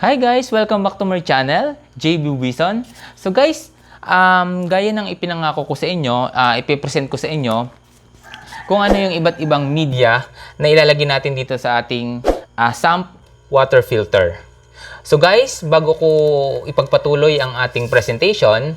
Hi guys! Welcome back to my channel, JB Wison. So guys, gaya ng ipinangako ko sa inyo, ipipresent ko sa inyo kung ano yung iba't ibang media na ilalagay natin dito sa ating sump water filter. So guys, bago ko ipagpatuloy ang ating presentation,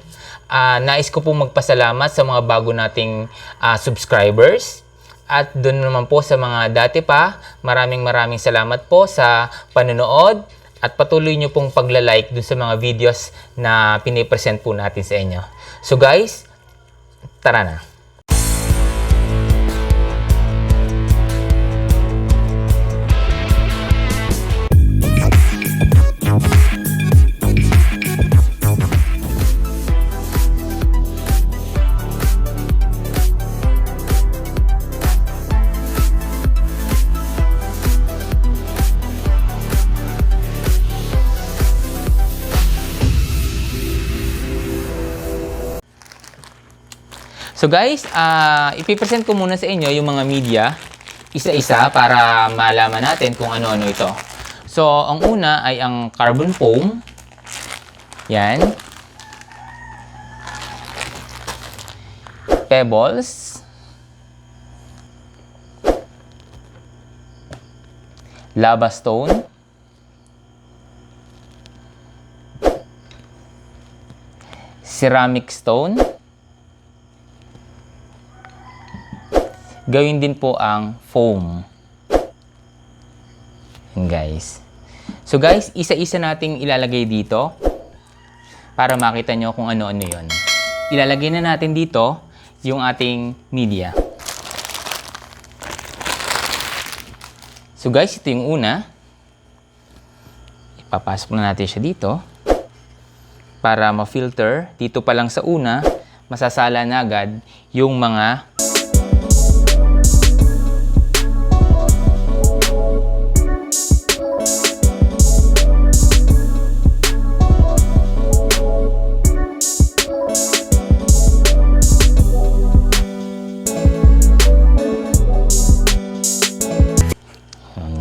nais ko po magpasalamat sa mga bago nating subscribers. At doon naman po sa mga dati pa, maraming salamat po sa panonood at patuloy nyo pong pagla-like dun sa mga videos na pinipresent po natin sa inyo. So guys, tara na! So guys, ipipresent ko muna sa inyo yung mga media isa-isa para malaman natin kung ano-ano ito. So, ang una ay ang carbon foam. Yan. Pebbles. Lava stone. Ceramic stone. Gawin din po ang foam. Yan guys. So guys, isa-isa nating ilalagay dito para makita nyo kung ano-ano yun. Ilalagay na natin dito yung ating media. So guys, ito yung una. Ipapasok na natin siya dito para ma-filter. Dito pa lang sa una, masasala na agad yung mga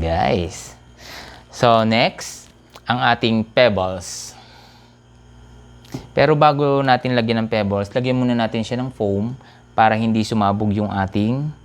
guys. So next, ang ating pebbles. Pero bago natin lagyan ng pebbles, lagyan muna natin siya ng foam para hindi sumabog yung ating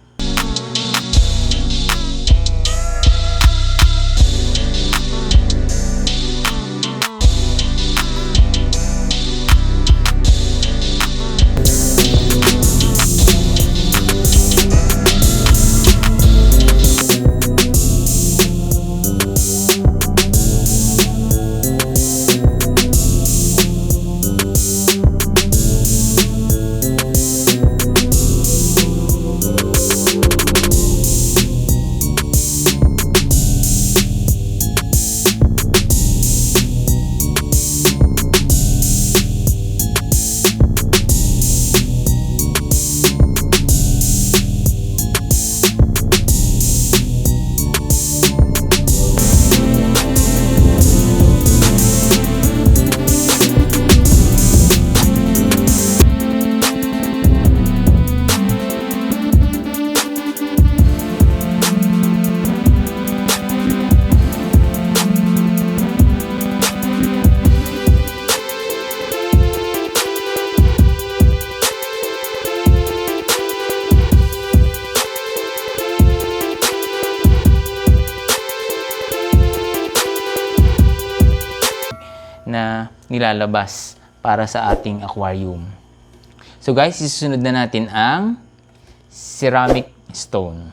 na nilalabas para sa ating aquarium. So guys, isusunod na natin ang ceramic stone.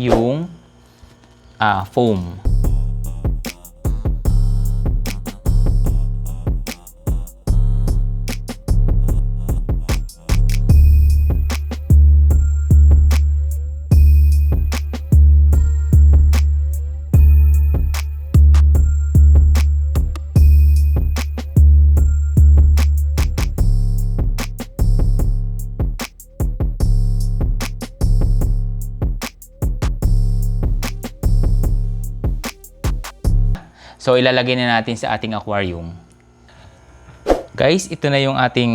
Yung foam. So, ilalagay na natin sa ating aquarium. Guys, ito na yung ating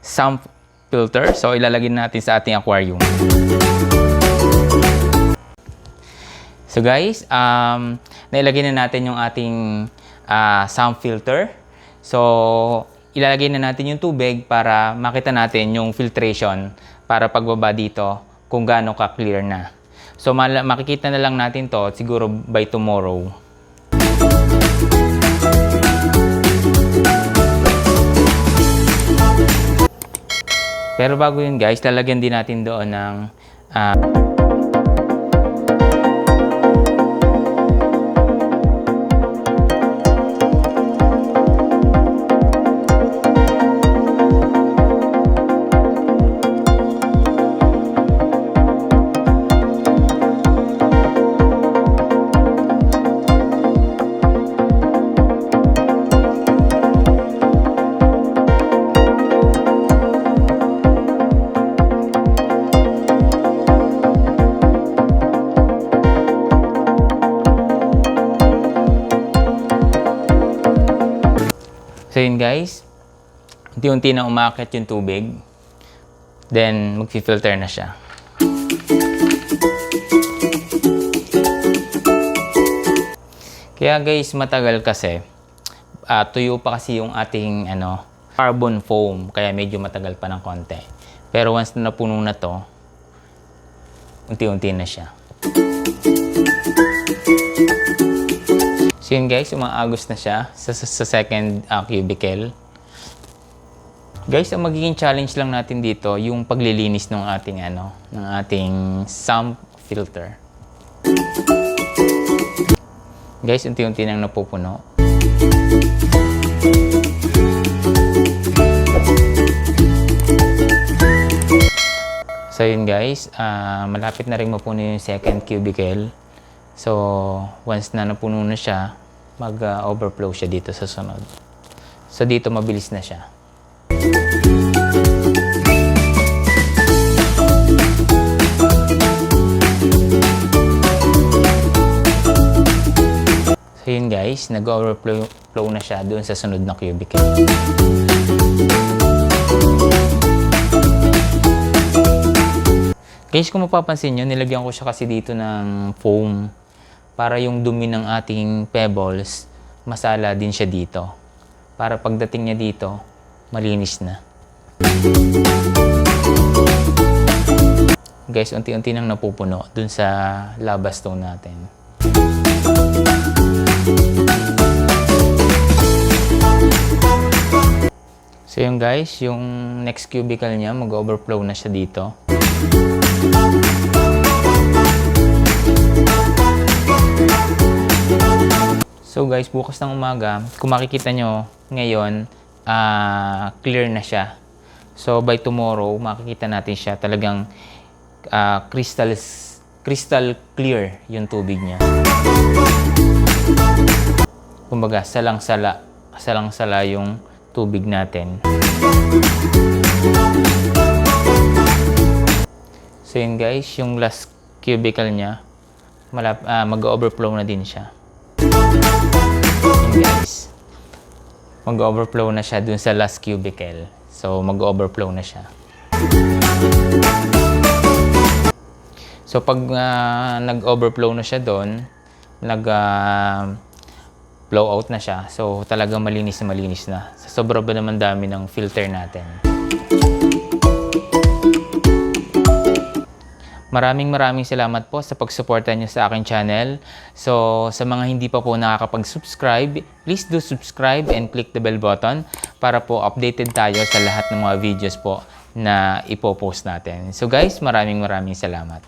sump filter. So, ilalagay natin sa ating aquarium. So, guys, nailagay na natin yung ating sump filter. So, ilalagay na natin yung tubig para makita natin yung filtration para pagbaba dito kung gaano ka-clear na. So, makikita na lang natin to siguro by tomorrow. Pero bago yun guys, lalagyan din natin doon ng So yun guys, unti-unti na umaakit yung tubig. Then magfi-filter na siya. Kaya guys, matagal kasi. Tuyo pa kasi yung ating carbon foam. Kaya medyo matagal pa ng konti. Pero once na napuno na to, unti-unti na siya. So yun guys, umaagos na siya sa second cubicle. Guys, ang magiging challenge lang natin dito, yung paglilinis ng ating ng ating sump filter. Guys, unti-unti nang napupuno. So yun guys, malapit na rin mapuno yung second cubicle. So, once na napuno na siya, mag-overflow siya dito sa sunod. So, dito mabilis na siya. So, yun guys, nag-overflow na siya doon sa sunod na cubicle. Guys, kung mapapansin nyo, nilagyan ko siya kasi dito ng foam para yung dumi ng ating pebbles, masala din siya dito. Para pagdating niya dito, malinis na. Guys, unti-unti nang napupuno dun sa lava stone natin. So yun guys, yung next cubicle niya, mag-overflow na siya dito. So guys, bukas ng umaga, kung makikita nyo ngayon, clear na siya. So by tomorrow, makikita natin siya talagang crystal clear yung tubig niya. Kumbaga, salang-sala yung tubig natin. So yun guys, yung last cubicle niya, mag-overflow na din siya. Yun guys, mag-overflow na siya dun sa last cubicle. So mag-overflow na siya. So pag nag-overflow na siya doon, flow out na siya. So talagang malinis na. Sa sobra ba naman dami ng filter natin. Maraming salamat po sa pagsuporta niyo sa aking channel. So, sa mga hindi pa po nakakapag-subscribe, please do subscribe and click the bell button para po updated tayo sa lahat ng mga videos po na ipopost natin. So guys, maraming salamat.